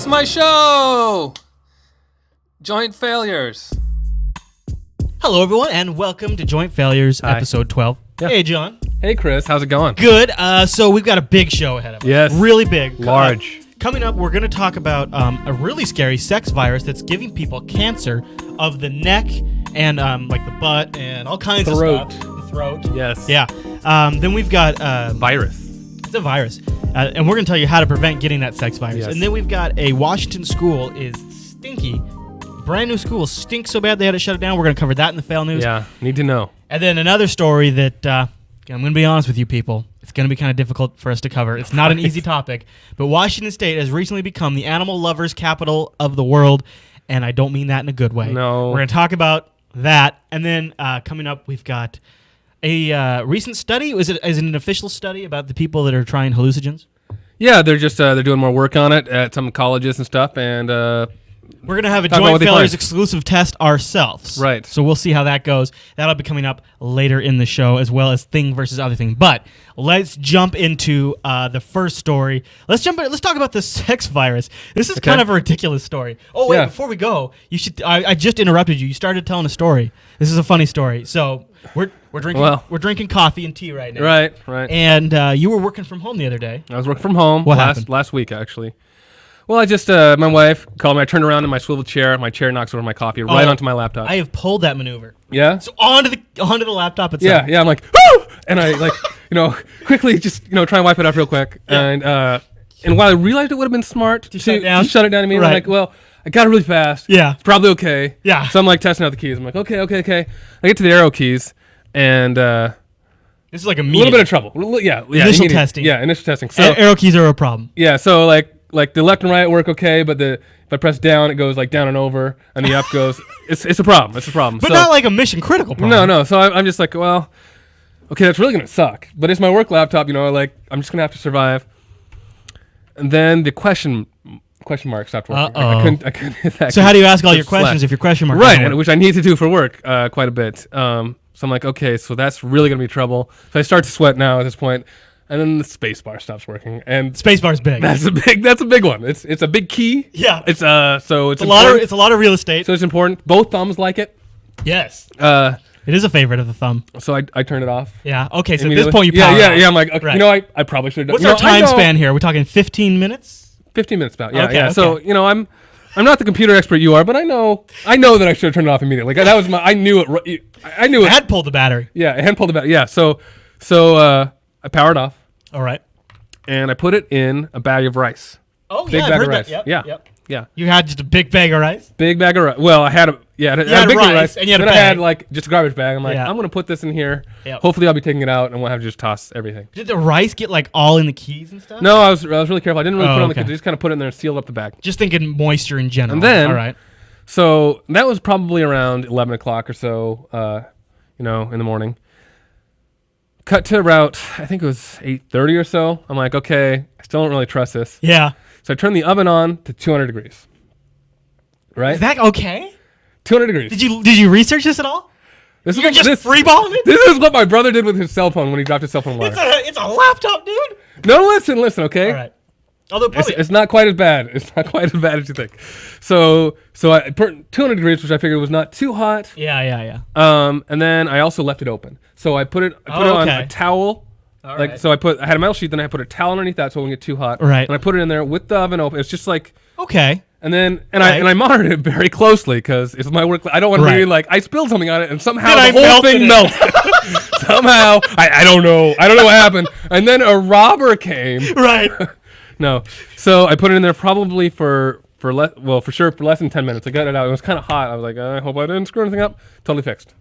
It's my show! Joint failures. Hello, everyone, and welcome to Joint Failures, Hi. episode 12. Yeah. Hey, John. Hey, Chris. How's it going? Good. So we've got a big show ahead of us. Yes. Really big. Large. Coming up, we're going to talk about a really scary sex virus that's giving people cancer of the neck and like the butt and all kinds Throat. of stuff. The throat. Yes. Yeah. Then we've got Virus. it's a virus, and we're going to tell you how to prevent getting that sex virus. Yes. And then we've got a Washington school is stinky. Brand new school stinks so bad they had to shut it down. We're going to cover that in the fail news. Yeah. Need to know. And then another story that I'm going to be honest with you people. It's going to be kind of difficult for us to cover. It's not an easy topic, but Washington State has recently become the animal lovers capital of the world, and I don't mean that in a good way. No. We're going to talk about that, and then coming up, we've got a recent study. Is it an official study about the people that are trying hallucinogens? Yeah, they're just they're doing more work on it at some colleges and stuff, and We're going to have a Talk about what joint they failures find. exclusive test ourselves. Right. So we'll see how that goes. That'll be coming up later in the show, as well as thing versus other thing. But let's jump into the first story. Let's talk about the sex virus. This is Okay. kind of a ridiculous story. Oh, wait, Yeah. before we go, you should. I just interrupted you. You started telling a story. This is a funny story. So we're drinking Well. we're drinking coffee and tea right now. right. And you were working from home the other day. I was working from home What happened? last week, actually. Well, I just, my wife called me. I turned around in my swivel chair. My chair knocks over my coffee right onto my laptop. I have pulled that maneuver. Yeah? So onto the laptop itself. Yeah. I'm like, woo! And I, like, quickly just, try and wipe it off real quick. Yeah. And while I realized it would have been smart to shut it down? shut it down to me, Right. I'm like, well, I got it really fast. Yeah. It's probably okay. Yeah. So I'm like testing out the keys. I'm like, okay. I get to the arrow keys, and This is like a a little bit of trouble. Yeah. Initial immediate- testing. Yeah, initial testing. So arrow keys are a problem. yeah, so like the left and right work okay, but if I press down, it goes like down and over, and the up goes. It's a problem. It's a problem. But So- not like a mission critical problem. No. So I'm just like, well, okay, that's really gonna suck. But it's my work laptop, like I'm just gonna have to survive. And then the question mark stopped working. Uh-oh. I couldn't hit that. So how do you ask all your Just flat. questions if your question mark Right, doesn't and work? which I need to do for work quite a bit. So I'm like, okay, so that's really gonna be trouble. So I start to sweat now at this point, and then the space bar stops working, and Spacebar's big. that's a big one. It's a big key. Yeah. It's so it's a lot important. of it's a lot of real estate. So it's important. Both thumbs like it. Yes. It is a favorite of the thumb. So I turn it off. Yeah. Okay, so at this immediately. point you power it off. Yeah. I'm like, okay, Right. I probably should have What's done. our time span here? We're talking 15 minutes? 15 minutes about. Yeah, Okay, yeah. okay. So I'm not the computer expert you are, but I know that I should have turned it off immediately. Like that was I knew it. I knew I it. had pulled the battery. Yeah, I had pulled it back. Yeah. So I powered off All right. and I put it in a bag of rice. Oh, Big yeah, I've bag heard of rice. that. Yep, Yeah. Yep. Yeah. You had just a big bag of rice? Big bag of rice. Well, I had a had big bag of rice, rice, and you had a then I had bag. like just a garbage bag. I'm like, Yeah. I'm gonna put this in here. Yep. Hopefully, I'll be taking it out, and we'll have to just toss everything. Did the rice get like all in the keys and stuff? No, I was really careful. I didn't really Oh, put it on the okay. kid. I just kind of put it in there and sealed up the bag. Just thinking moisture in general. And then- all right. So that was probably around 11 o'clock or so, in the morning. Cut to about, I think it was 8:30 or so. I'm like, okay, I still don't really trust this. Yeah. So I turned the oven on to 200 degrees. Right? Is that okay? 200 degrees. Did you research this at all? This You're is just freeballing it? This is what my brother did with his cell phone when he dropped his cell phone wire. It's a laptop, dude. No, listen, okay? All right. Although probably It's not quite as bad. It's not quite as bad as you think. So I put 200 degrees, which I figured was not too hot. Yeah. And then I also left it open. So I put it on okay. a towel. All Like right. so, I had a metal sheet. Then I put a towel underneath that so it wouldn't get too hot. Right. And I put it in there with the oven open. It's just like, Okay. and then Right. I monitored it very closely because it's my work. I don't want to be Right. like I spilled something on it and somehow Then I the whole melted thing it. melted. Somehow I don't know. I don't know what happened. And then a robber came. Right. No. So I put it in there probably for sure for less than 10 minutes. I got it out. It was kind of hot. I was like, I hope I didn't screw anything up. Totally fixed.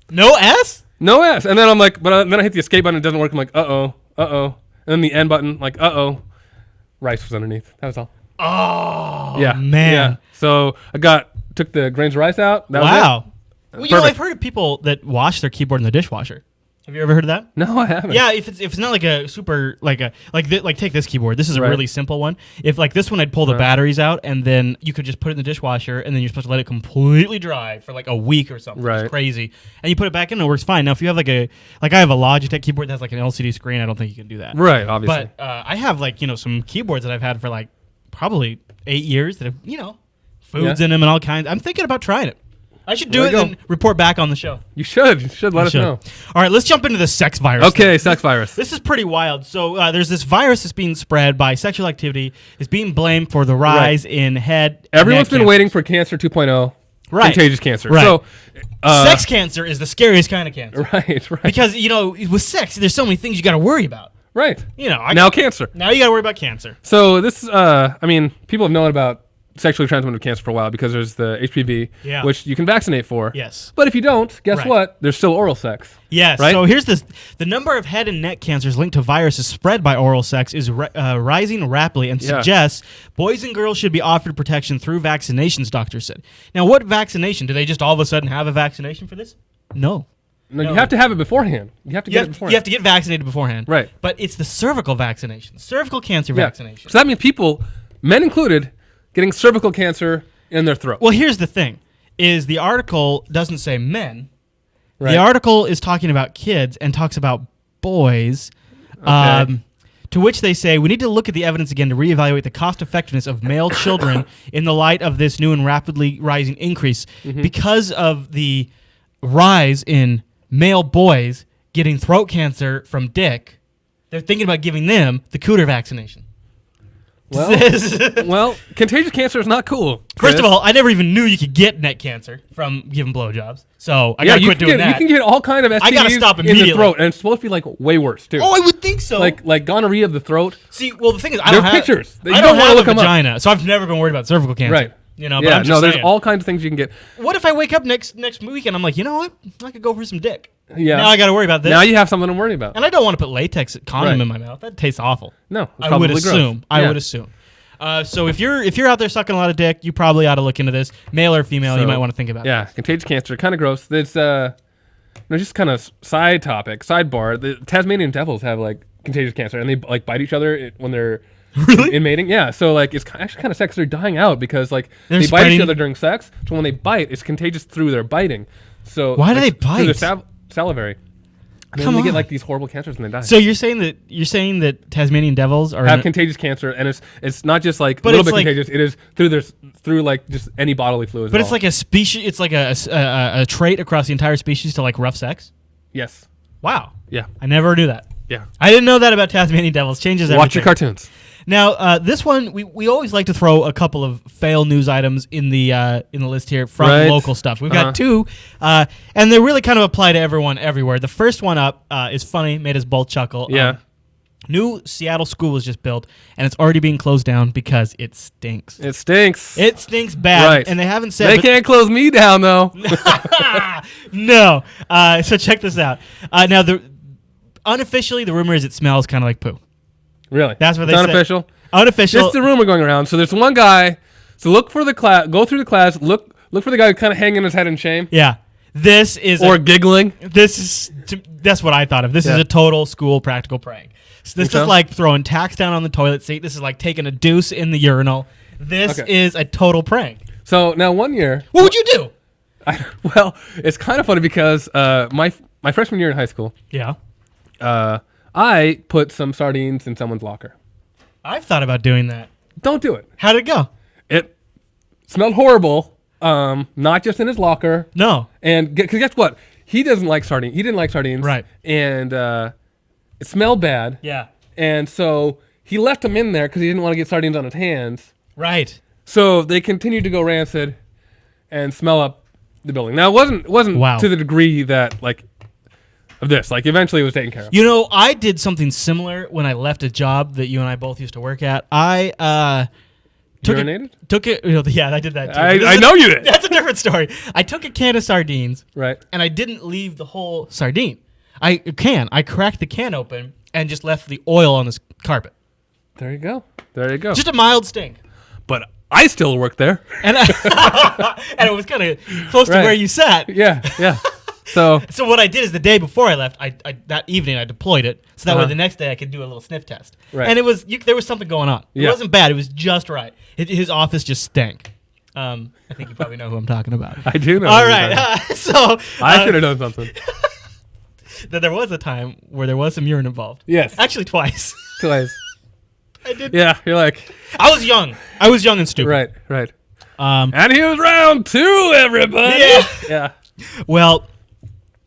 No S? No S. And then I'm like, then I hit the escape button. It doesn't work. I'm like, uh-oh. And then the end button, like, uh-oh. Rice was underneath. That was all. Oh, Yeah. man. Yeah. So I took the grains of rice out. That was Wow. it. Well, Perfect. I've heard of people that wash their keyboard in the dishwasher. Have you ever heard of that? No, I haven't. Yeah, if it's not like a super like take this keyboard. This is a Right. really simple one. If like this one, I'd pull the Right. batteries out, and then you could just put it in the dishwasher, and then you're supposed to let it completely dry for like a week or something. Right. It's crazy. And you put it back in, and it works fine. Now, if you have I have a Logitech keyboard that has like an LCD screen, I don't think you can do that. Right, obviously. But I have some keyboards that I've had for like probably 8 years that have, foods in them and all kinds. I'm thinking about trying it. I should do it and report back on the show. You should. You should let us know. All right, let's jump into the sex virus. Okay, sex virus. This is pretty wild. So there's this virus that's being spread by sexual activity. It's being blamed for the rise in head. Everyone's been waiting for Cancer 2.0. Right. Contagious cancer. Right. So, sex cancer is the scariest kind of cancer. Right. Because, with sex, there's so many things you got to worry about. Right. Now cancer. Now you got to worry about cancer. So this, people have known about sexually transmitted cancer for a while because there's the HPV, which you can vaccinate for. Yes. But if you don't, guess what? There's still oral sex. Yes. Right? So here's this. The number of head and neck cancers linked to viruses spread by oral sex is rising rapidly and suggests boys and girls should be offered protection through vaccinations, doctors said. Now, what vaccination? Do they just all of a sudden have a vaccination for this? No. No, you have to have it beforehand. You have to get it beforehand. You have to get vaccinated beforehand. Right. But it's the cervical vaccination, cervical cancer vaccination. So that means people, men included, getting cervical cancer in their throat. Well, here's the thing, is the article doesn't say men. Right. The article is talking about kids and talks about boys, to which they say, we need to look at the evidence again to reevaluate the cost effectiveness of male children in the light of this new and rapidly rising increase. Because of the rise in male boys getting throat cancer from dick, they're thinking about giving them the cooter vaccination. Well, contagious cancer is not cool. First of all, I never even knew you could get neck cancer from giving blowjobs. So I gotta quit doing that. You can get all kind of STDs I gotta stop in immediately. the throat, and it's supposed to be like way worse too. Oh, I would think so. Like gonorrhea of the throat. See, well, the thing is, I There's don't have pictures. You I don't don't wanna have look a 'em up. vagina, so I've never been worried about cervical cancer. Right. But I'm just there's saying. all kinds of things you can get. What if I wake up next week and I'm like, you know what? I could go for some dick. Yeah. Now I got to worry about this. Now you have something to worry about. And I don't want to put latex condom in my mouth. That tastes awful. No, it's I probably would gross. assume. I would assume. So if you're out there sucking a lot of dick, you probably ought to look into this, male or female. You might want to think about. Yeah, contagious cancer, kind of gross. It's just kind of sidebar. The Tasmanian devils have like contagious cancer, and they like bite each other when they're in mating. Yeah, so like it's actually kind of sex. They're dying out because like they bite each other during sex. So when they bite, it's contagious through their biting. So why do they bite? Through their salivary. And then they get like these horrible cancers and they die. So you're saying that Tasmanian devils have contagious cancer, and it's not just like a little bit contagious. It is through like just any bodily fluids. But it's like a species. It's like a trait across the entire species to like rough sex. Yes. Wow. Yeah. I never knew that. Yeah. I didn't know that about Tasmanian devils. Changes everything. Watch your cartoons. Now, this one we always like to throw a couple of fail news items in the list here from local stuff. We've got two, and they really kind of apply to everyone everywhere. The first one up is funny, made us both chuckle. Yeah. New Seattle school was just built, and it's already being closed down because it stinks. It stinks. It stinks bad, right. And they haven't said... They can't close me down, though. No. So check this out. Now, unofficially, the rumor is it smells kind of like poo. Really? That's what they said. Unofficial. Unofficial. Just the rumor going around. So there's one guy. So look for the class. Go through the class. Look for the guy kind of hanging his head in shame. Yeah. This is giggling. That's what I thought of. This is a total school practical prank. So this is like throwing tacks down on the toilet seat. This is like taking a deuce in the urinal. This is a total prank. So now 1 year. What would you do? Well, it's kind of funny because my freshman year in high school. Yeah. I put some sardines in someone's locker. I've thought about doing that. Don't do it. How'd it go? It smelled horrible. Not just in his locker. No. And because guess what? He doesn't like sardines. He didn't like sardines. Right. And it smelled bad. Yeah. And so he left them in there because he didn't want to get sardines on his hands. Right. So they continued to go rancid and smell up the building. Now it wasn't to the degree that like of this. Like eventually it was taken care of. You know, I did something similar when I left a job that you and I both used to work at. I took it. Yeah, I did that too. I know you did. That's a different story. I took a can of sardines. Right. And I didn't leave the whole sardine. I cracked the can open and just left the oil on this carpet. There you go. There you go. Just a mild stink. But I still work there. And and it was kind of close to where you sat. Yeah, yeah. So what I did is the day before I left, that evening I deployed it, so that way the next day I could do a little sniff test. Right. And there was something going on. It wasn't bad. It was just right. His office just stank. I think you probably know who I'm talking about. I do know. All right. So I should have done something. There was a time where there was some urine involved. Yes. Actually, twice. Twice. I did. Yeah, you're like, I was young. I was young and stupid. right. Um, And he was round 2, everybody. Yeah. Yeah. well,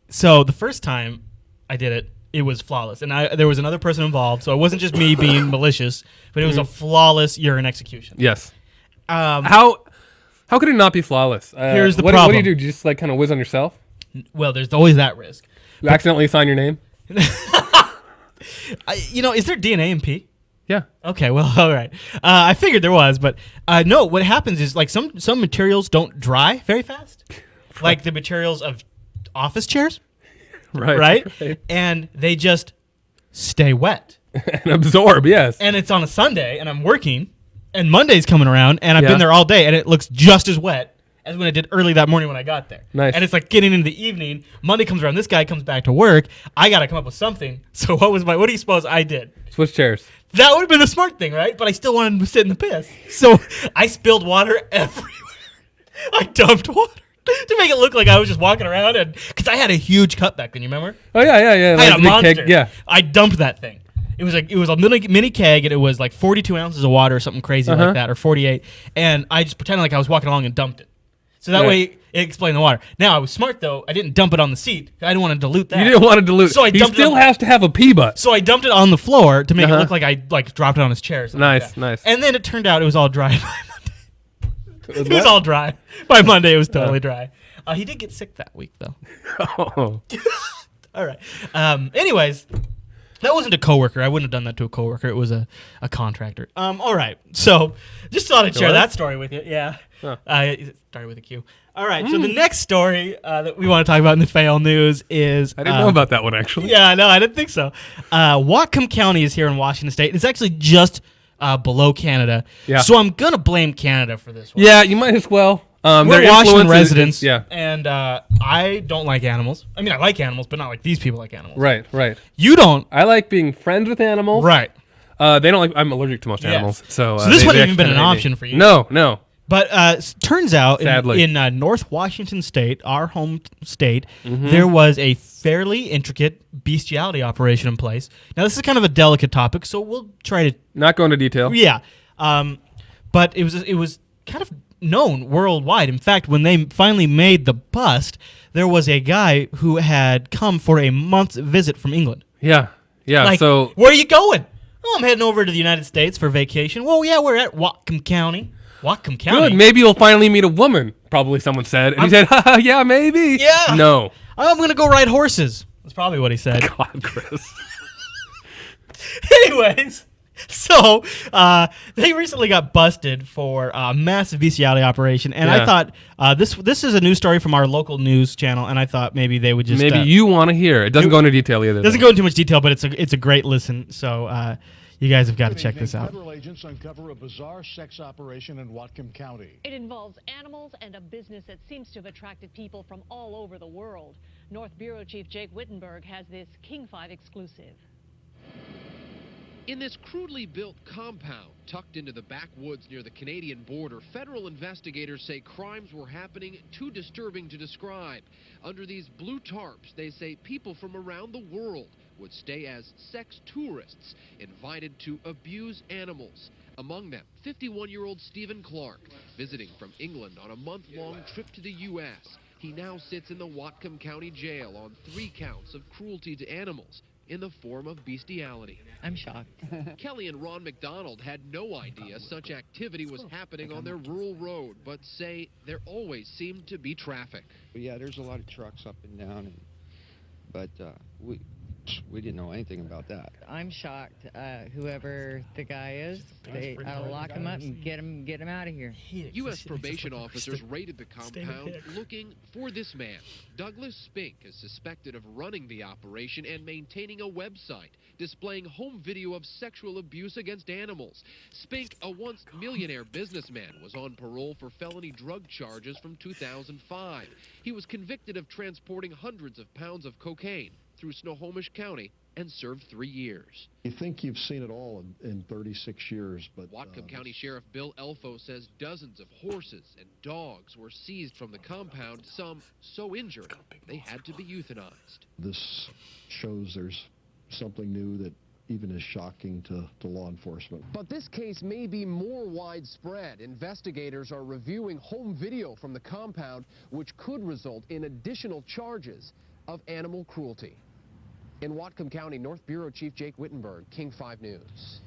so the first time I did it, it was flawless, and there was another person involved, so it wasn't just me being malicious, but it was a flawless urine execution. Yes. Um, How could it not be flawless? Here's the What problem. do you do? Do you just like kind of whiz on yourself? well, there's always that risk. You accidentally sign your name? Is there DNA in pee? Yeah. Okay, well, all right. I figured there was, but no. What happens is like some materials don't dry very fast, like the materials of office chairs, right? And they just stay wet. And absorb, yes. And it's on a Sunday, and I'm working, and Monday's coming around, and I've Yeah. been there all day, and it looks just as wet as when it did early that morning when I got there. Nice. And it's like getting into the evening. Monday comes around. This guy comes back to work. I got to come up with something. So what do you suppose I did? Switch chairs. That would have been the smart thing, right? But I still wanted to sit in the piss. So I spilled water everywhere. I dumped water to make it look like I was just walking around, and because I had a huge cut back then, you remember? Oh, yeah. I had Like a big monster. keg. Yeah. I dumped that thing. It was a mini keg, and it was like 42 ounces of water or something crazy like that, or 48. And I just pretended like I was walking along and dumped it. So that way it explained the water. Now I was smart though. I didn't dump it on the seat. I didn't want to dilute that. You didn't want to dilute. So I he dumped it still on- has to have a pee butt. So I dumped it on the floor to make it look like I dropped it on his chair. Or something like Nice, that. nice. And then it turned out it was all dry by Monday. It was what? all dry. By Monday it was totally dry. He did get sick that week though. Oh. All right. Anyways, that wasn't a coworker. I wouldn't have done that to a coworker. It was a contractor. All right. So just thought I'd share was? that story with you. Yeah. Huh. It started with a Q. All right. So the next story that we want to talk about in the fail news is I didn't know about that one, actually. Yeah, no, I didn't think so. Whatcom County is here in Washington State. It's actually just below Canada. Yeah. So I'm gonna blame Canada for this one. Yeah, you might as well. We're their Washington influence is- residents. yeah. And I don't like animals. I mean, I like animals, but not like these people like animals. Right. You don't. I like being friends with animals. Right. They don't like. I'm allergic to most Yeah. animals, so So this they wouldn't even actually been an kinda hate me. option for you. No. But turns out Sadly. in North Washington State, our home state, Mm-hmm. there was a fairly intricate bestiality operation in place. Now, this is kind of a delicate topic, so we'll try to Not going to detail. Yeah, but it was kind of known worldwide. In fact, when they finally made the bust, there was a guy who had come for a month's visit from England. Yeah. Like, So where are you going? Oh, I'm heading over to the United States for vacation. Well, yeah, we're at Whatcom County. Whatcom County. good. Maybe you'll finally meet a woman. Probably someone said, and he said, "Haha, yeah, maybe." Yeah. No. I'm gonna go ride horses. That's probably what he said. God, Chris. Anyways, so they recently got busted for a massive bestiality operation, and I Yeah. thought this is a news story from our local news channel, and I thought maybe they would just Maybe you want to hear. It doesn't go into detail either. doesn't though. go into much detail, but it's a great listen. So you guys have got to check this out. Federal agents uncover a bizarre sex operation in Whatcom County. It involves animals and a business that seems to have attracted people from all over the world. North Bureau Chief Jake Wittenberg has this King 5 exclusive. In this crudely built compound tucked into the backwoods near the Canadian border, federal investigators say crimes were happening too disturbing to describe. Under these blue tarps, they say people from around the world would stay as sex tourists, invited to abuse animals. Among them, 51-year-old Stephen Clark, visiting from England on a month-long trip to the U.S. He now sits in the Whatcom County Jail on 3 counts of cruelty to animals in the form of bestiality. I'm shocked. Kelly and Ron McDonald had no idea such activity was happening on their rural road, but say there always seemed to be traffic. Yeah, there's a lot of trucks up and down, but we didn't know anything about that. I'm shocked. Whoever the guy is, they lock him up and get him out of here. U.S. probation officers raided the compound looking for this man. Douglas Spink is suspected of running the operation and maintaining a website displaying home video of sexual abuse against animals. Spink, a once millionaire businessman, was on parole for felony drug charges from 2005. He was convicted of transporting hundreds of pounds of cocaine through Snohomish County and served 3 years. You think you've seen it all in 36 years, but... Whatcom County Sheriff Bill Elfo says dozens of horses and dogs were seized from the compound, some so injured they had to be euthanized. This shows there's something new that even as shocking to law enforcement. But this case may be more widespread. Investigators are reviewing home video from the compound, which could result in additional charges of animal cruelty. In Whatcom County, North Bureau Chief Jake Wittenberg, King 5 News.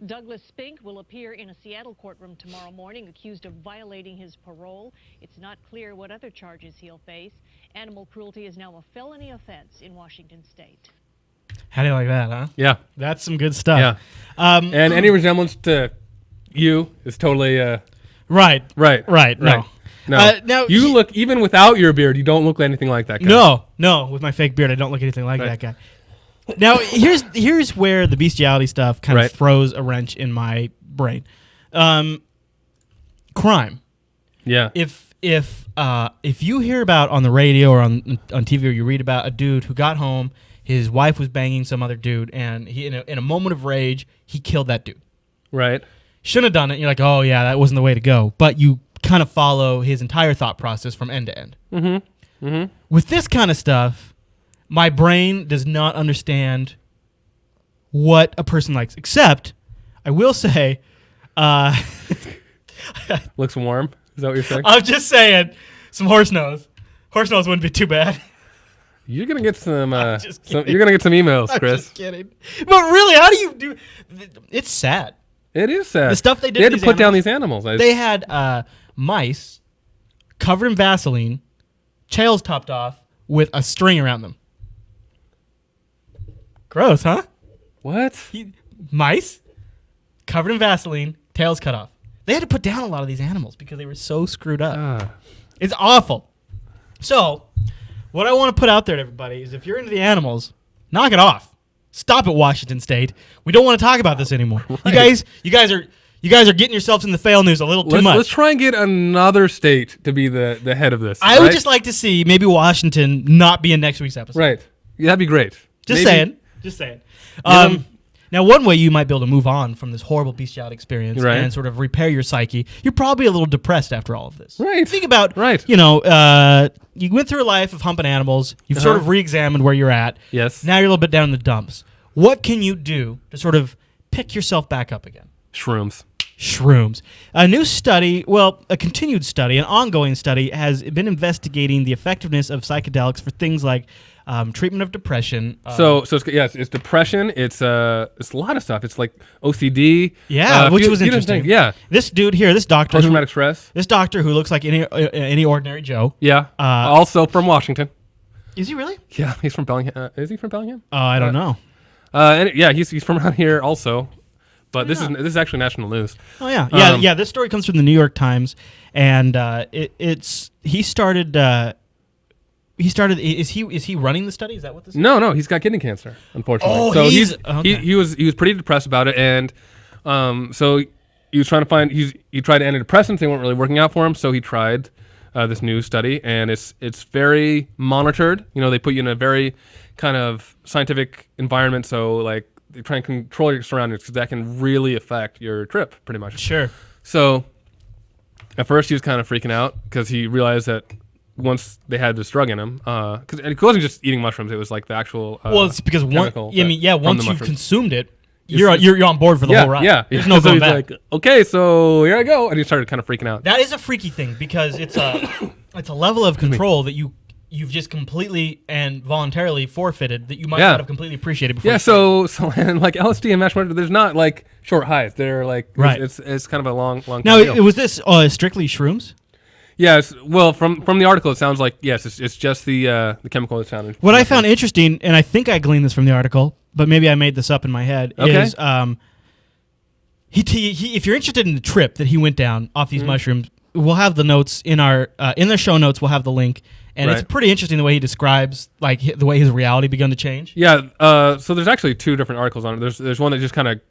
Douglas Spink will appear in a Seattle courtroom tomorrow morning, accused of violating his parole. It's not clear what other charges he'll face. Animal cruelty is now a felony offense in Washington state. How do you like that, huh? Yeah. That's some good stuff. Yeah. And any resemblance to you is totally Right. right. No. No. Now you look, even without your beard, you don't look anything like that guy. No. With my fake beard, I don't look anything like that guy. Now, here's where the bestiality stuff kind of throws a wrench in my brain. Crime. Yeah. If you hear about on the radio or on TV, or you read about a dude who got home, his wife was banging some other dude, and he in a moment of rage, he killed that dude. Right. Shouldn't have done it. You're like, oh yeah, that wasn't the way to go. But you kind of follow his entire thought process from end to end. Mm-hmm. Mm-hmm. With this kind of stuff, my brain does not understand what a person likes. Except, I will say, looks warm. Is that what you're saying? I'm just saying, some horse nose. Horse nose wouldn't be too bad. You're gonna get some. just kidding. You're gonna get some emails, I'm Chris. just kidding. But really, how do you do? It's sad. It is sad. The stuff they did. They had to to put down these animals. They had mice covered in Vaseline, tails topped off with a string around them. Gross, huh? What? Mice covered in Vaseline, tails cut off. They had to put down a lot of these animals because they were so screwed up. It's awful. So, what I want to put out there to everybody is if you're into the animals, knock it off. Stop it, Washington State. We don't want to talk about this anymore. Right. You guys are getting yourselves in the fail news a little too much. Let's try and get another state to be the head of this. I would just like to see maybe Washington not be in next week's episode. Right. Yeah, that'd be great. Just saying. Now, one way you might be able to move on from this horrible bestiality experience and sort of repair your psyche, you're probably a little depressed after all of this. Right. Think about, you went through a life of humping animals. You've sort of re-examined where you're at. Yes. Now you're a little bit down in the dumps. What can you do to sort of pick yourself back up again? Shrooms. A new study, a continued study, an ongoing study, has been investigating the effectiveness of psychedelics for things like treatment of depression. It's depression. It's a lot of stuff. It's like OCD. Yeah, which was interesting. Yeah, this dude here, this doctor, post-traumatic stress. This doctor who looks like any ordinary Joe. Yeah. Also from Washington. Is he really? Yeah, he's from Bellingham. Is he from Bellingham? I don't know. He's from around here also. But this is actually national news. Oh yeah, This story comes from the New York Times, and he started. Is he running the study? Is that what this is? No, he's got kidney cancer, unfortunately. Oh, so he was pretty depressed about it, and so he was trying to find. He tried antidepressants. They weren't really working out for him, so he tried this new study, and it's very monitored. They put you in a very kind of scientific environment, so like they try and control your surroundings because that can really affect your trip, pretty much. Sure. So at first he was kind of freaking out because he realized that once they had this drug in him, because it wasn't just eating mushrooms; it was like the actual. It's because once you've consumed it, you're on board for the whole ride. Yeah, there's no going back. Like, okay, so here I go, and he started kind of freaking out. That is a freaky thing because it's a level of control that you've just completely and voluntarily forfeited that you might not have completely appreciated before. Yeah, so and like LSD and mashed there's not like short highs. They're like it's kind of a long Now, deal. was this strictly shrooms? Yes. Well, from the article, it sounds like yes. It's just the chemical that's found. What I found interesting, and I think I gleaned this from the article, but maybe I made this up in my head. Okay. Is he if you're interested in the trip that he went down off these mushrooms, we'll have the notes in our in the show notes. We'll have the link, and it's pretty interesting the way he describes like the way his reality begun to change. Yeah. So there's actually two different articles on it. There's one that just kind of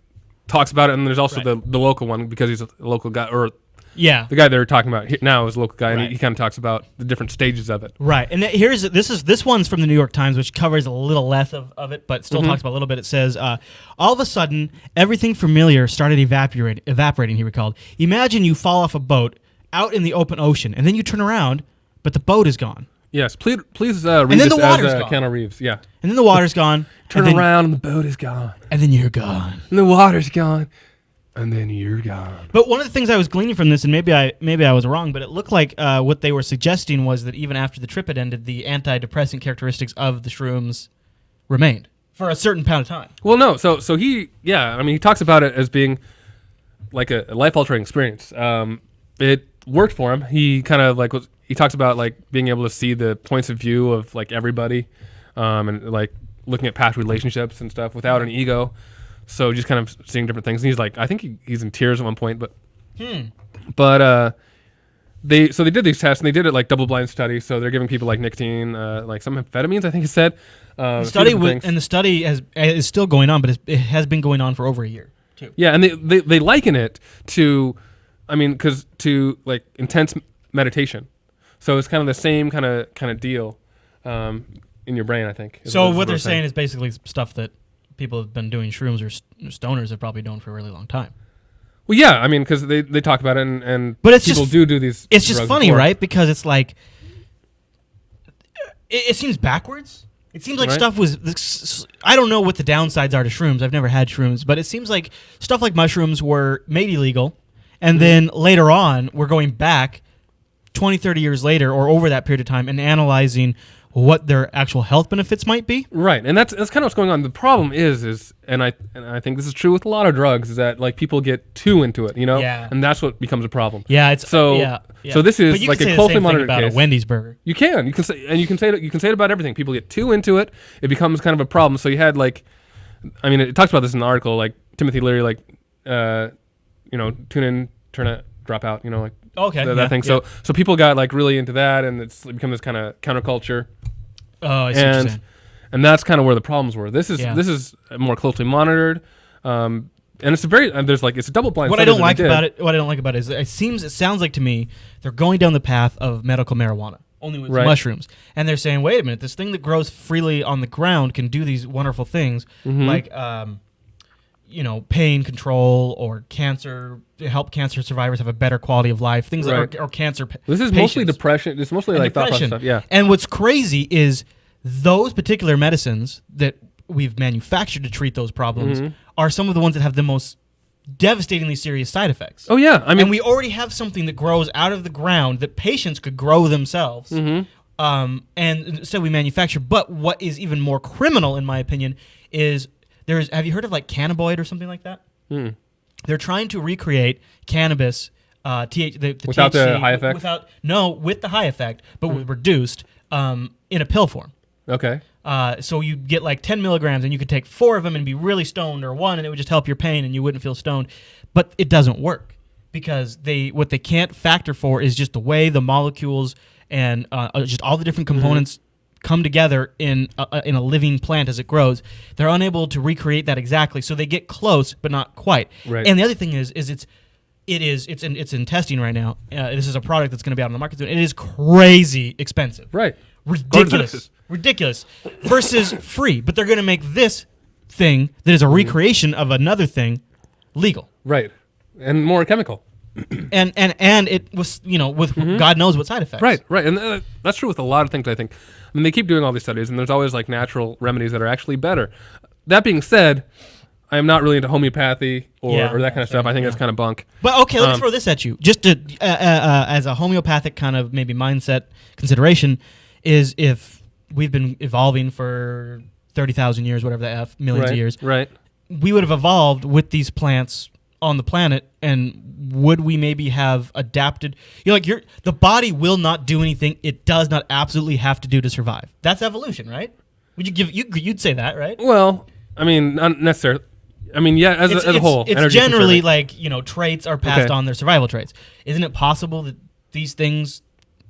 talks about it, and there's also the local one because he's a local guy or. Yeah, the guy they're talking about now is a local guy, and he kind of talks about the different stages of it. Right, and this one's from the New York Times, which covers a little less of it, but still talks about a little bit. It says, all of a sudden, everything familiar started evaporating, he recalled. Imagine you fall off a boat out in the open ocean, and then you turn around, but the boat is gone. Yes, please read then this the water's as gone. Keanu Reeves. Yeah. And then the water's gone. Turn and then, around and the boat is gone. and then you're gone. And the water's gone. And then you're gone. But one of the things I was gleaning from this, and maybe I was wrong, but it looked like what they were suggesting was that even after the trip had ended, the antidepressant characteristics of the shrooms remained for a certain amount of time. Well, no. So he talks about it as being like a life-altering experience. It worked for him. He kind of like he talks about like being able to see the points of view of like everybody, and like looking at past relationships and stuff without an ego. So just kind of seeing different things. And he's like, I think he's in tears at one point, but they did these tests and they did it like double-blind study. So they're giving people like nicotine, like some amphetamines, I think he said. The study is still going on, but it has been going on for over a year too. Yeah, and they liken it to, to like intense meditation. So it's kind of the same kind of deal in your brain, I think. So what they're saying is basically stuff that people have been doing shrooms or stoners have probably known for a really long time. Well, yeah, I mean, because they talk about it and but it's people just, do these. It's just funny, before. right? Because it's like it seems backwards. It seems like stuff was. I don't know what the downsides are to shrooms. I've never had shrooms, but it seems like stuff like mushrooms were made illegal, and then later on we're going back 20, 30 years later or over that period of time and analyzing what their actual health benefits might be. Right, and that's kind of what's going on. The problem is and I think this is true with a lot of drugs, is that like people get too into it, Yeah. and that's what becomes a problem. Yeah, it's so this is like a closely monitored about case. A Wendy's burger. You can say it about everything. People get too into it, it becomes kind of a problem. So you had like, I mean, it talks about this in the article, like Timothy Leary, like, tune in, turn out, drop out, like that thing. So people got like really into that, and it's become this kind of counterculture. Oh, I see what you're saying. And that's kind of where the problems were. This is more closely monitored, and it's a very it's a double blind. What I don't like about it is it sounds like to me they're going down the path of medical marijuana, only with mushrooms, and they're saying, wait a minute, this thing that grows freely on the ground can do these wonderful things, like pain control or cancer, help cancer survivors have a better quality of life, things like or cancer. This is mostly depression. It's mostly like thought process stuff. Yeah. And what's crazy is those particular medicines that we've manufactured to treat those problems are some of the ones that have the most devastatingly serious side effects. Oh yeah, I mean, and we already have something that grows out of the ground that patients could grow themselves. And instead we manufacture. But what is even more criminal, in my opinion, is have you heard of like cannabinoid or something like that? They're trying to recreate cannabis, the without THC, the high effect. With the high effect, but with reduced in a pill form. Okay. So you get like 10 milligrams, and you could take 4 of them and be really stoned, or 1, and it would just help your pain, and you wouldn't feel stoned. But it doesn't work because what they can't factor for is just the way the molecules and just all the different components come together in a living plant as it grows. They're unable to recreate that exactly, so they get close but not quite. Right. And the other thing is it's in testing right now. This is a product that's going to be out on the market soon. It is crazy expensive. Right. Ridiculous versus free. But they're going to make this thing that is a recreation of another thing legal. Right. And more chemical. and it was, with God knows what side effects. Right. And that's true with a lot of things, I think. I mean, they keep doing all these studies, and there's always like natural remedies that are actually better. That being said, I am not really into homeopathy or that kind of stuff. I think that's kind of bunk. But okay, let me throw this at you. Just to, as a homeopathic kind of maybe mindset consideration, is if we've been evolving for 30,000 years, whatever the F, millions of years, we would have evolved with these plants on the planet, and would we maybe have adapted? The body will not do anything it does not absolutely have to do to survive. That's evolution, right? You'd say that, right? Well, I mean, not necessarily. I mean, yeah, as a whole, it's generally like traits are passed on, their survival traits. Isn't it possible that these things,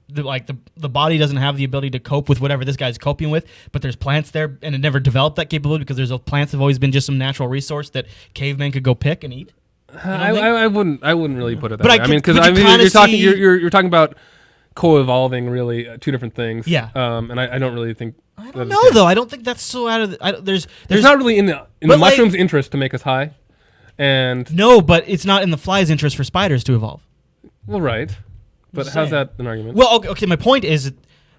the body doesn't have the ability to cope with whatever this guy's coping with, but there's plants there, and it never developed that capability because those plants have always been just some natural resource that cavemen could go pick and eat? I wouldn't really put it that but way. You're talking about co-evolving really two different things. Yeah. And I don't really think. I don't know though. I don't think that's so out of. There's not really in the mushroom's interest to make us high, and no, but it's not in the fly's interest for spiders to evolve. Well, right. But how's that an argument? Well, okay. My point is,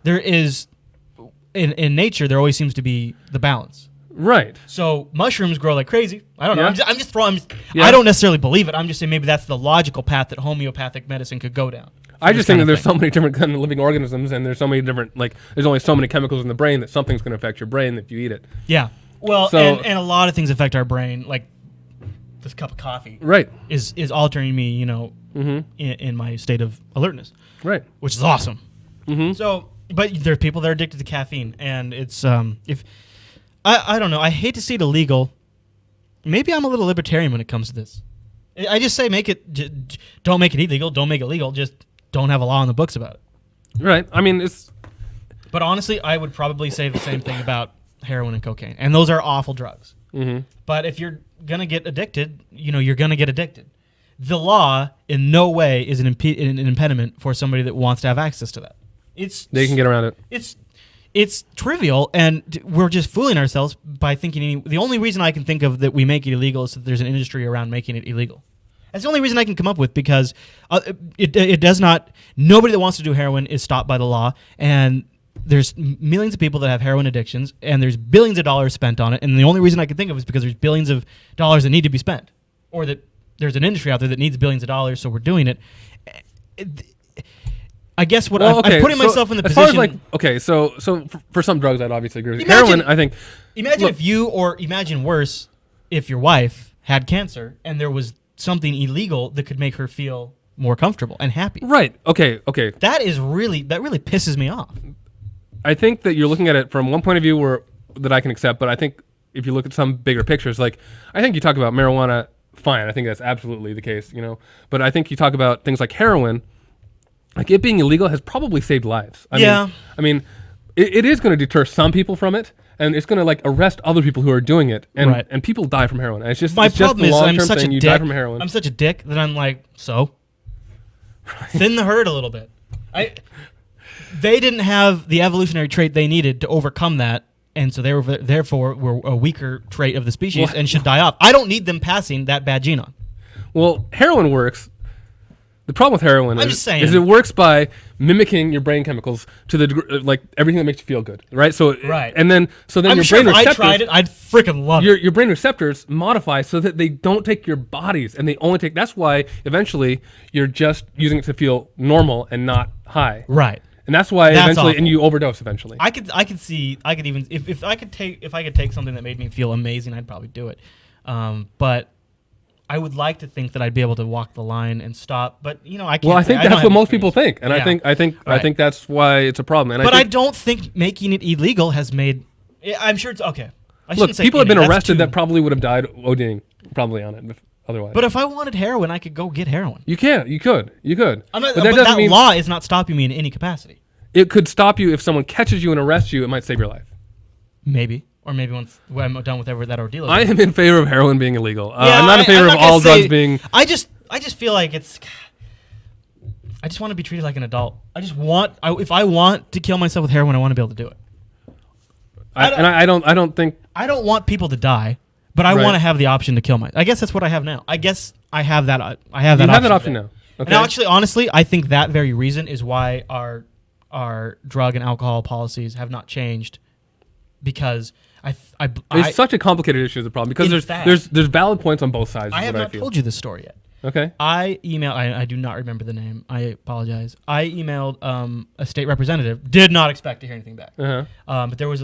there is in nature there always seems to be the balance. Right. So mushrooms grow like crazy. I don't know. Yeah. I'm just throwing. Yeah. I don't necessarily believe it. I'm just saying maybe that's the logical path that homeopathic medicine could go down. I just think that there's so many different kind of living organisms, and there's so many different there's only so many chemicals in the brain that something's going to affect your brain if you eat it. Yeah. Well, So- and a lot of things affect our brain, like this cup of coffee. Right. Is altering me, in my state of alertness, Right. which is awesome. Mm-hmm. So, but there are people that are addicted to caffeine, and it's if I don't know. I hate to see it illegal. Maybe I'm a little libertarian when it comes to this. I just say don't make it illegal. Don't make it legal. Just don't have a law in the books about it. Right. I mean, it's But honestly, I would probably say the same thing about heroin and cocaine, and those are awful drugs. mm-hmm. But if you're gonna get addicted, you're gonna get addicted. The law in no way is an impediment for somebody that wants to have access to that. They can get around it. It's trivial, and we're just fooling ourselves by thinking. The only reason I can think of that we make it illegal is that there's an industry around making it illegal. That's the only reason I can come up with, because it does not. Nobody that wants to do heroin is stopped by the law, and there's millions of people that have heroin addictions, and there's billions of dollars spent on it. And the only reason I can think of is because there's billions of dollars that need to be spent, or that there's an industry out there that needs billions of dollars, so we're doing it. I guess what I'm putting myself in the as position. far as so for some drugs, I'd obviously agree with you. Imagine- Heroin, I think. Imagine Look- if you, or imagine worse, if your wife had cancer and there was something illegal that could make her feel more comfortable and happy. Right. Okay. That really pisses me off. I think that you're looking at it from one point of view that I can accept, but I think if you look at some bigger pictures, I think you talk about marijuana, fine. I think that's absolutely the case, But I think you talk about things like heroin, like it being illegal has probably saved lives. I mean, it is going to deter some people from it, and it's going to arrest other people who are doing it, and Right. and people die from heroin. And it's just My it's just problem the is I'm long-term such a thing. You dick. die from heroin. I'm such a dick that I'm like, so thin the herd a little bit. They didn't have the evolutionary trait they needed to overcome that, and so they were therefore were a weaker trait of the species and should die off. I don't need them passing that bad gene on. Well, heroin works. The problem with heroin I'm is, just saying. is it works by mimicking your brain chemicals to the degree, everything that makes you feel good, right? So Right. and then I'm your sure brain if I receptors, tried it, I'd freaking love it. your brain receptors modify so that they don't take your bodies, and they only take. That's why eventually you're just using it to feel normal and not high, Right. and that's why That's eventually, awful. and you overdose eventually. I could even if I could take something that made me feel amazing, I'd probably do it. But I would like to think that I'd be able to walk the line and stop, but I can't. Well, I think don't that's have what most people experience. think, and Yeah. I think that's why it's a problem. And But I I think, don't think making it illegal has made. I'm sure it's okay. I look, shouldn't say people have been any, that's arrested too- that probably would have died ODing probably on it otherwise. But if I wanted heroin, I could go get heroin. You can't. You could. I'm not, But but doesn't that mean law is not stopping me in any capacity. it could stop you if someone catches you and arrests you. It might save your life. Maybe, or maybe once when I'm done with that ordeal. I am in favor of heroin being illegal. Yeah, I'm not in favor I'm of not gonna all say- drugs being. I just feel like it's. I just want to be treated like an adult. If I want to kill myself with heroin, I want to be able to do it. I don't think. I don't want people to die, but I Right. want to have the option to kill myself. I guess that's what I have now. I guess I have that. I have You that. have that option today. now. Okay. And actually, honestly, I think that very reason is why our drug and alcohol policies have not changed, because it's such a complicated issue. Is the problem because In fact- there's valid points on both sides. I is have what not feel. told you this story yet. Okay. I emailed. I do not remember the name. I apologize. I emailed a state representative. Did not expect to hear anything back. Uh-huh. But there was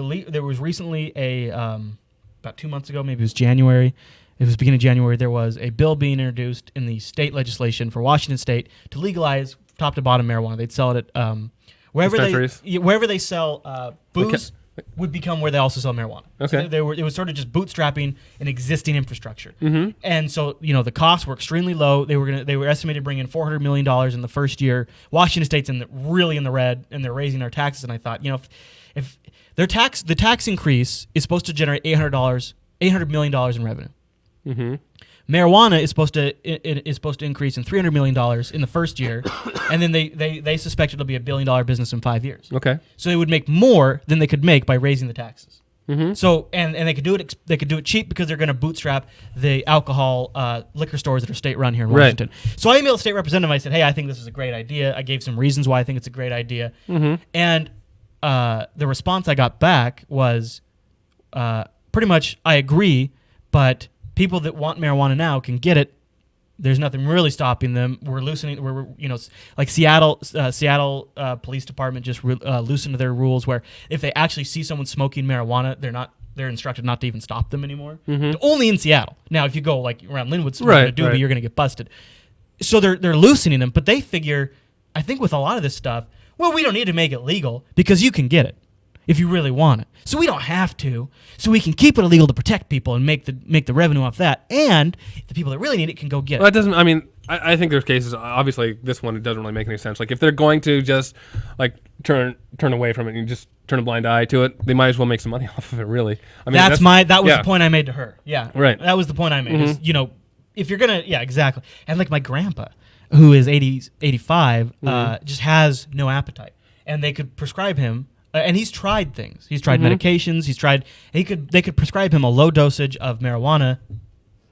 recently about 2 months ago, maybe it was January. It was beginning of January. There was a bill being introduced in the state legislation for Washington State to legalize top to bottom marijuana. They'd sell it at wherever Dispensaries? wherever they sell booze would become where they also sell marijuana. Okay. So it was sort of just bootstrapping an existing infrastructure. Mm-hmm. And so, the costs were extremely low. They were estimated to bring in $400 million in the first year. Washington State's really in the red, and they're raising our taxes. And I thought, if the tax increase is supposed to generate $800 million in revenue. Mm-hmm. Marijuana is supposed to increase in $300 million in the first year, and then they suspect it'll be $1 billion business in 5 years. Okay. So they would make more than they could make by raising the taxes. Mm-hmm. So and they could do it cheap because they're going to bootstrap the alcohol liquor stores that are state run here in Right. Washington. So I emailed the state representative. I said, hey, I think this is a great idea. I gave some reasons why I think it's a great idea. Mm-hmm. And the response I got back was pretty much, I agree, but people that want marijuana now can get it. There's nothing really stopping them. We're loosening. We're like Seattle Police Department just loosened their rules where if they actually see someone smoking marijuana, they're instructed not to even stop them anymore. Only in Seattle. Now, if you go like around Linwood, smoking a doobie, you're gonna get busted. So they're loosening them, but they figure, I think with a lot of this stuff, well, we don't need to make it legal because you can get it if you really want it. So we don't have to. So we can keep it illegal to protect people and make the revenue off that. And the people that really need it can go get Well, it. that doesn't. I mean, I think there's cases. Obviously, this one it doesn't really make any sense. Like if they're going to just like turn away from it and just turn a blind eye to it, they might as well make some money off of it. Really. I mean, That was yeah. the point I made to her. Yeah. Right. That was the point I made. Is, if you're gonna, yeah, exactly. And like my grandpa, who is 85, just has no appetite, and they could prescribe him. And he's tried things. He's tried medications. They could prescribe him a low dosage of marijuana.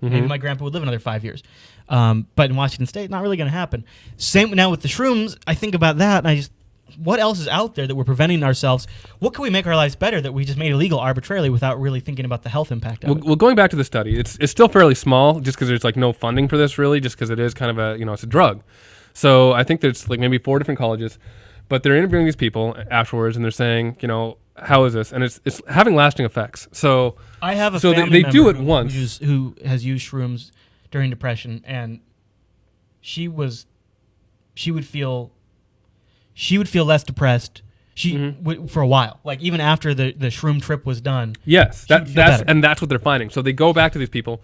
Maybe my grandpa would live another 5 years. But in Washington State, not really going to happen. Same now with the shrooms. I think about that, and what else is out there that we're preventing ourselves? What can we make our lives better that we just made illegal arbitrarily without really thinking about the health impact of it? Well, going back to the study, it's still fairly small, just because there's like no funding for this really, just because it is kind of a it's a drug. So I think there's like maybe 4 different colleges. But they're interviewing these people afterwards, and they're saying, how is this? And it's having lasting effects. So I have a so family they do it member once. who has used shrooms during depression, and she would feel less depressed. For a while, like even after the shroom trip was done. Yes, that's what they're finding. So they go back to these people,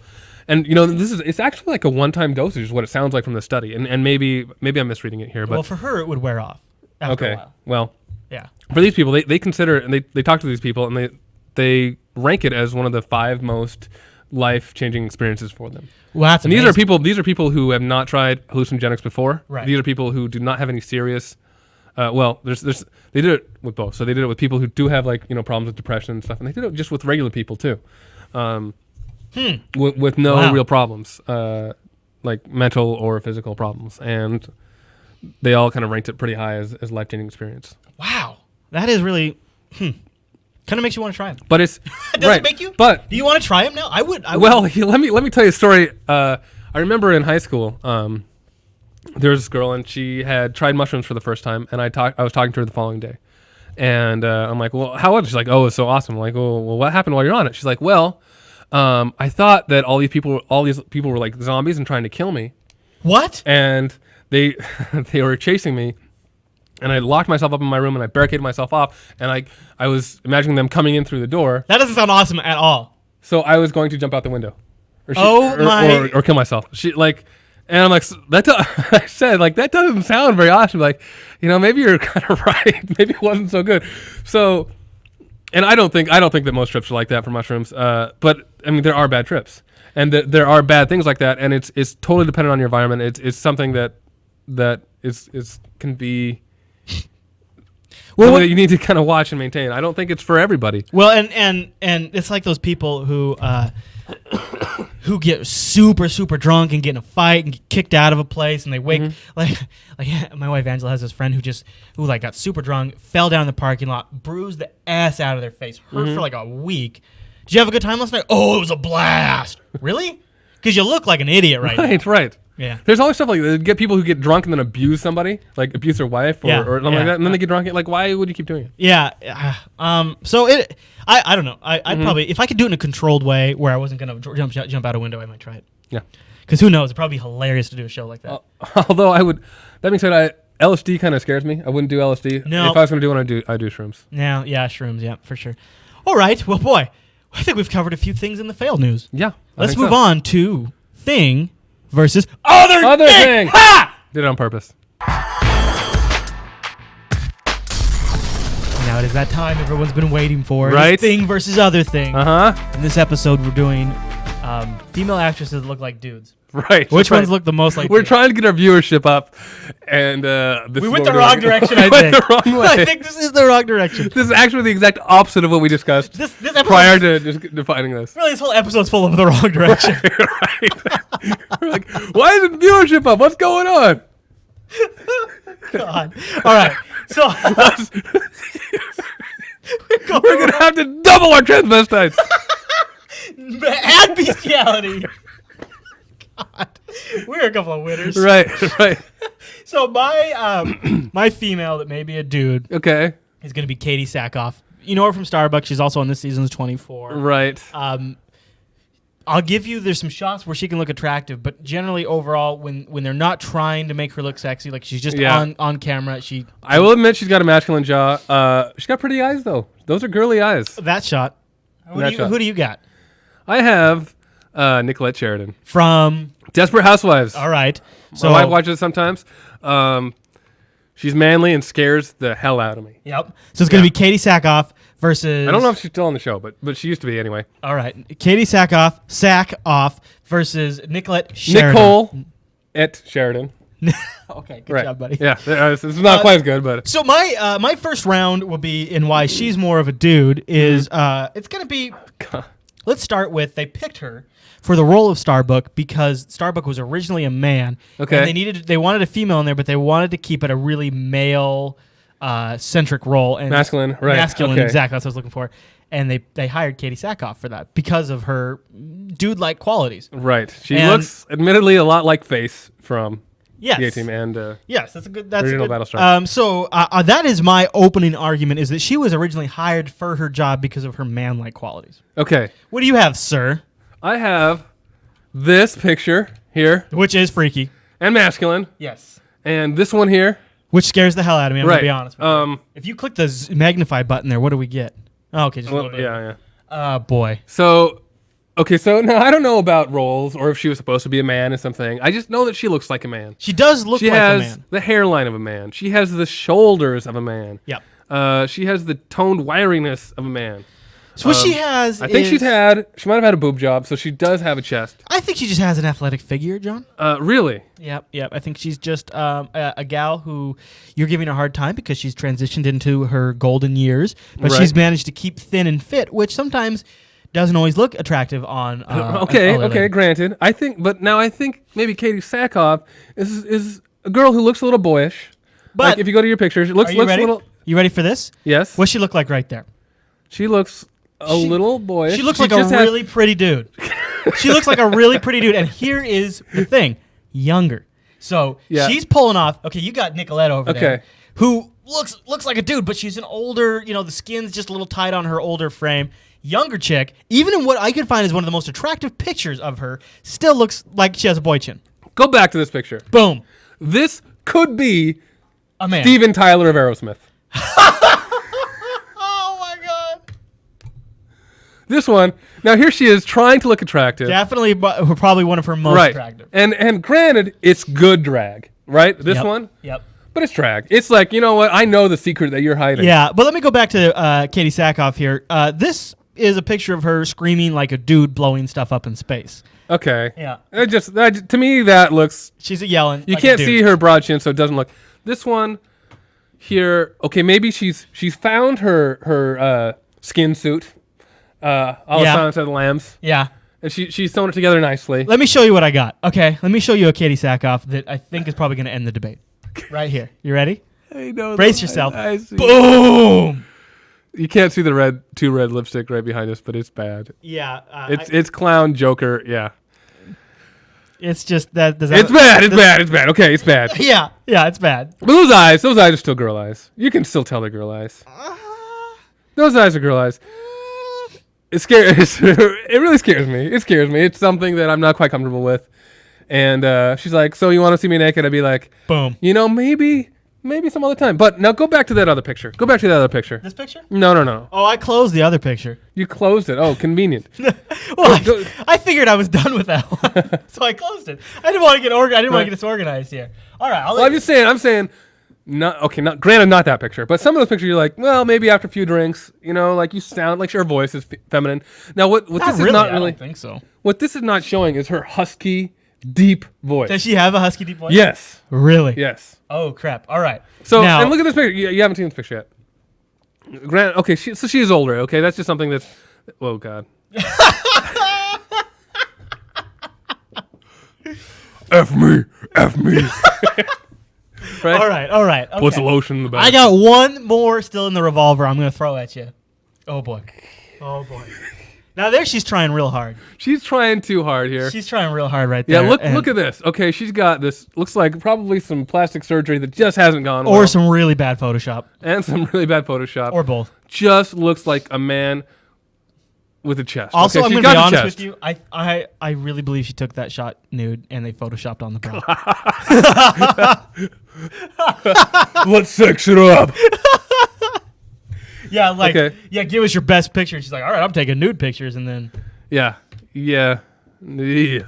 and it's actually like a one-time dosage is what it sounds like from the study. And maybe I'm misreading it here, but well, for her it would wear off after a while. Well, yeah. For these people, they consider and they talk to these people and they rank it as one of the 5 most life-changing experiences for them. Well, that's and amazing. these are people who have not tried hallucinogenics before. Right. These are people who do not have any serious. They did it with both. So they did it with people who do have problems with depression and stuff, and they did it just with regular people too, with no real problems, like mental or physical problems, and they all kind of ranked it pretty high as life-changing experience. Wow, that is really kind of makes you want to try them. But it's does it make you? But do you want to try them now? I would. Well, let me tell you a story. I remember in high school. There was this girl, and she had tried mushrooms for the first time, and I was talking to her the following day, and I'm like, well, how was it? She's like, oh, it's so awesome. I'm like, well, what happened while you're on it? She's like, well, I thought that all these people were like zombies and trying to kill me. What? And they were chasing me, and I locked myself up in my room, and I barricaded myself off, and I was imagining them coming in through the door. That doesn't sound awesome at all. So I was going to jump out the window, or kill myself. And I'm like, I said, like, that doesn't sound very awesome. Like, maybe you're kind of right. Maybe it wasn't so good. So, and I don't think that most trips are like that for mushrooms. But I mean, there are bad trips, and there are bad things like that. And it's totally dependent on your environment. It's something that can be something that you need to kind of watch and maintain. I don't think it's for everybody. Well, and it's like those people who get super, super drunk and get in a fight and get kicked out of a place, and they wake like my wife Angela has this friend who got super drunk, fell down in the parking lot, bruised the ass out of their face, hurt for like a week. Did you have a good time last night? Oh, it was a blast. Really? Because you look like an idiot right now. Right. Yeah. There's always stuff like that. You get people who get drunk and then abuse somebody, like abuse their wife or something like that, and then they get drunk. Like, why would you keep doing it? Yeah. So I don't know. I'd probably, if I could do it in a controlled way where I wasn't gonna jump out a window, I might try it. Yeah. Because who knows? It'd probably be hilarious to do a show like that. Although that being said, LSD kind of scares me. I wouldn't do LSD. No. If I was gonna do one, I do shrooms. Yeah, shrooms. Yeah, for sure. All right. Well, boy, I think we've covered a few things in the failed news. Yeah. Let's move on to thing versus other thing. Ha! Did it on purpose. Now it is that time everyone's been waiting for. Right. It's thing versus other thing. Uh-huh. In this episode, we're doing female actresses that look like dudes. Right. Which ones look the most like We're dudes? trying to get our viewership up, and we went the wrong direction, I We think. went the wrong way. I think this is the wrong direction. This is actually the exact opposite of what we discussed This episode, prior to just defining this. really, this whole episode's full of the wrong direction. Right. We're like, why isn't viewership up? What's going on? God. All right. So We're gonna have to double our transvestites. add bestiality. God. We're a couple of winners. Right. So my my female that may be a dude Okay. is going to be Katie Sackhoff. You know her from Starbucks. She's also on this season's 24. Right. I'll give you there's some shots where she can look attractive, but generally overall when they're not trying to make her look sexy, like she's just on camera, I will admit she's got a masculine jaw. She's got pretty eyes though. Those are girly eyes. that shot. Who do you got? I have Nicolette Sheridan From Desperate Housewives. all right. So my wife watches it sometimes. She's manly and scares the hell out of me. Yep. So it's going to be Katie Sackhoff versus I don't know if she's still on the show, but she used to be anyway. All right. Katie Sackhoff versus Nicolette Sheridan. Nicole at Sheridan. Okay, good Right. job, buddy. Yeah, this is not quite as good, but So my first round will be in why she's more of a dude is it's going to be let's start with they picked her for the role of Starbuck because Starbuck was originally a man. Okay. And they wanted a female in there, but they wanted to keep it a really male centric role and Masculine, right. Masculine, Okay. exactly. That's what I was looking for. And they hired Katie Sackhoff for that because of her dude-like qualities. right. She And- looks admittedly a lot like Face from Yes. the A-Team and Yes, that's a good. That's Original a good. Battlestar. So that is my opening argument: is that she was originally hired for her job because of her man-like qualities. okay. What do you have, sir? I have this picture here Which is freaky. and masculine, Yes. and this one here. Which scares the hell out of me. I'm Right. gonna be honest with you. If you click the magnify button there, what do we get? Oh, okay, just a Well, little bit. yeah. Oh boy. So, okay, so now I don't know about roles or if she was supposed to be a man or something. I just know that she looks like a man. She does look She like has a man. the hairline of a man. She has the shoulders of a man. Yep. She has the toned wiriness of a man. So what she has, I think is, she might have had a boob job, so she does have a chest. I think she just has an athletic figure, John. Really? Yep. I think she's just a gal who you're giving a hard time because she's transitioned into her golden years, but Right. she's managed to keep thin and fit, which sometimes doesn't always look attractive on. Okay, granted. I think maybe Katie Sackhoff is a girl who looks a little boyish. But like if you go to your pictures, it looks are you ready? a little. You ready for this? Yes. What's she look like right there? She looks a little boyish. She looks like a just had- really pretty dude. She looks like a really pretty dude. And here is the thing, younger. So Yeah. she's pulling off. Okay, you got Nicolette over there, Okay. who looks like a dude, but she's an older. The skin's just a little tight on her older frame. Younger chick, even in what I could find is one of the most attractive pictures of her, still looks like she has a boy chin. Go back to this picture. Boom, This could be a man. Steven Tyler of Aerosmith. Oh my god. This one. Now here she is trying to look attractive. Definitely, probably one of her most Right. attractive. And granted, it's good drag, right? This Yep. one. Yep. But it's drag. It's like, you know what? I know the secret that you're hiding. Yeah, but let me go back to Katie Sackhoff here. This is a picture of her screaming like a dude blowing stuff up in space. Okay. Yeah. To me, that looks. She's a yelling. You like a can't dude. see her broad chin, so it doesn't look. This one here. Okay, maybe she's found her skin suit. A la Yeah. Silence of the Lambs, Yeah. and she's sewn it together nicely. Let me show you what I got. Okay, let me show you a Katie Sackhoff that I think is probably going to end the debate. Right here. You ready? I know. Brace yourself. I see. Boom. You can't see the two red lipstick right behind us, but it's bad. Yeah. It's clown Joker. Yeah. It's just that. It's bad. It's bad. It's bad. Okay, it's bad. Yeah. Yeah. It's bad. But those eyes are still girl eyes. You can still tell they're girl eyes. Those eyes are girl eyes. It scares. It really scares me. It scares me. It's something that I'm not quite comfortable with. And she's like, "So you want to see me naked?" I'd be like, Boom. Maybe some other time. But now go back to that other picture. Go back to that other picture. This picture? No. Oh, I closed the other picture. You closed it. Oh, convenient. Well, I figured I was done with that one, so I closed it. I didn't want to get I didn't want to get disorganized here. All right. Well, I'm saying, granted, not that picture, but some of those pictures you're like, well, maybe after a few drinks, like you sound like your voice is feminine. Now, what this is not I really, don't think so. what this is not showing is her husky, deep voice. Does she have a husky deep voice? Yes. Really? Yes. Oh crap! All right. So, now, and look at this picture. You haven't seen this picture yet. Granted, okay, so she is older. Okay, that's just something that's. Oh God. F me. Right? All right. Okay. Puts the lotion in the back. I got one more still in the revolver I'm going to throw at you. Oh, boy. Oh, boy. Now, there she's trying real hard. She's trying too hard here. She's trying real hard right Yeah, there. look at this. Okay, she's got this. Looks like probably some plastic surgery that just hasn't gone Or well. some really bad Photoshop. And some really bad Photoshop. Or both. Just looks like a man with a chest. Also, okay, I'm she's going to be got a honest chest. with you. I really believe she took that shot nude and they Photoshopped on the bra. Let's sex it up. Yeah, like, Okay. yeah, give us your best picture. She's like, all right, I'm taking nude pictures. And then, Yeah.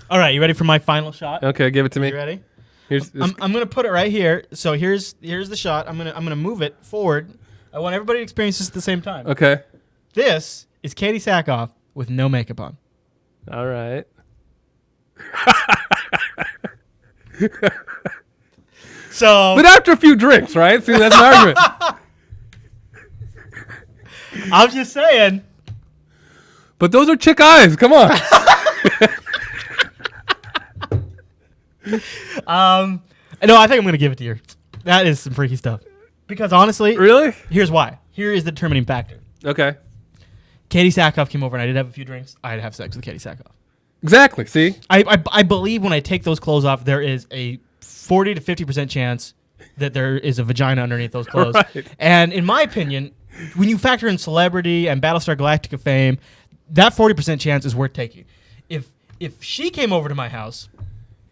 all right, you ready for my final shot? Okay, give it to me. You ready? Here's this. I'm gonna put it right here. So here's the shot. I'm gonna move it forward. I want everybody to experience this at the same time. Okay. This is Katie Sackhoff with no makeup on. All right. So But after a few drinks, right? See, that's an argument. I'm just saying. But those are chick eyes. Come on. No, I think I'm gonna give it to you. That is some freaky stuff. Because honestly, Really? here's why. Here is the determining factor. Okay. Katie Sackhoff came over and I did have a few drinks. I'd have sex with Katie Sackhoff. Exactly. See? I believe when I take those clothes off, there is a 40 to 50% chance that there is a vagina underneath those clothes. Right. And in my opinion, when you factor in celebrity and Battlestar Galactica fame, that 40% chance is worth taking. If she came over to my house,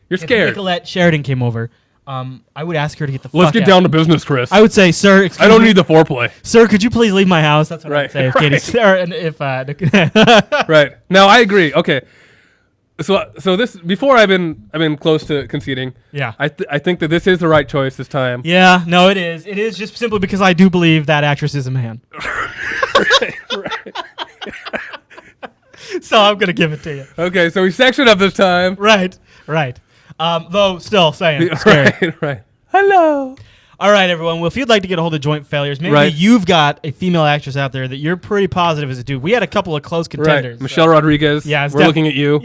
You're if scared. Nicolette Sheridan came over, I would ask her to get the Let's fuck get out. down to business, Chris. I would say, sir, excuse I don't me, need the foreplay. sir, could you please leave my house? That's what Right, I'd say. If right. Katie, if Right. Now I agree. Okay. So this before I've been close to conceding. Yeah. I think that this is the right choice this time. Yeah, no, it is. It is just simply because I do believe that actress is a man. Right. So I'm going to give it to you. Okay, so we sectioned up this time. Right. Though still saying scary. Right. Hello. All right, everyone. Well, if you'd like to get a hold of Joint Failures, maybe Right. you've got a female actress out there that you're pretty positive is a dude. We had a couple of close contenders. Right. Michelle Rodriguez. Yeah, it's we're looking at you.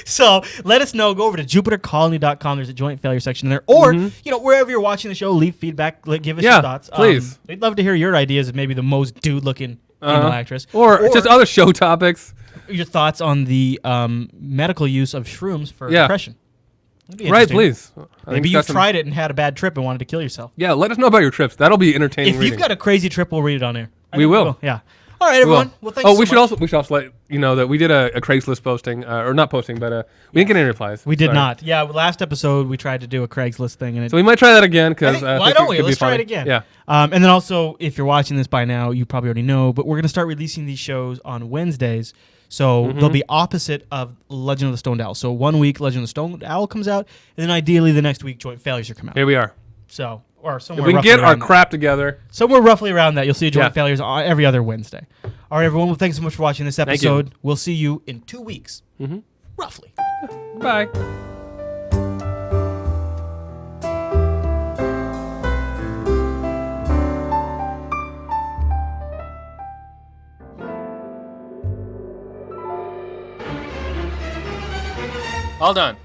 So let us know. Go over to JupiterColony.com. There's a Joint Failure section there. Or, wherever you're watching the show, leave feedback. Give us Yeah, your thoughts. please. We'd love to hear your ideas of maybe the most dude-looking female actress. Or just other show topics. Your thoughts on the medical use of shrooms for Yeah. depression. That'd be Right, interesting. please. I think Maybe it's you got some- tried it and had a bad trip and wanted to kill yourself. Yeah, let us know about your trips. That'll be entertaining. If you've got a crazy trip, we'll read it on air. I We think will. Yeah. All right, everyone. Well, thanks. Oh, so we should much. also let you know that we did a Craigslist posting, or not posting, but we didn't get any replies. We did Sorry. not. Yeah, last episode we tried to do a Craigslist thing, and it. So we might try that again I because think- why don't we? Let's try it again. Yeah. And then also, if you're watching this by now, you probably already know, but we're going to start releasing these shows on Wednesdays. So Mm-hmm. they'll be opposite of Legend of the Stoned Owl. So 1 week Legend of the Stoned Owl comes out, and then ideally the next week Joint Failures will come out. Here we are. So or somewhere If we can roughly get our around crap together. somewhere roughly around that, you'll see Joint Yeah. Failures every other Wednesday. All right, everyone. Well, thanks so much for watching this you. episode. We'll see you in 2 weeks, roughly. Bye. All done.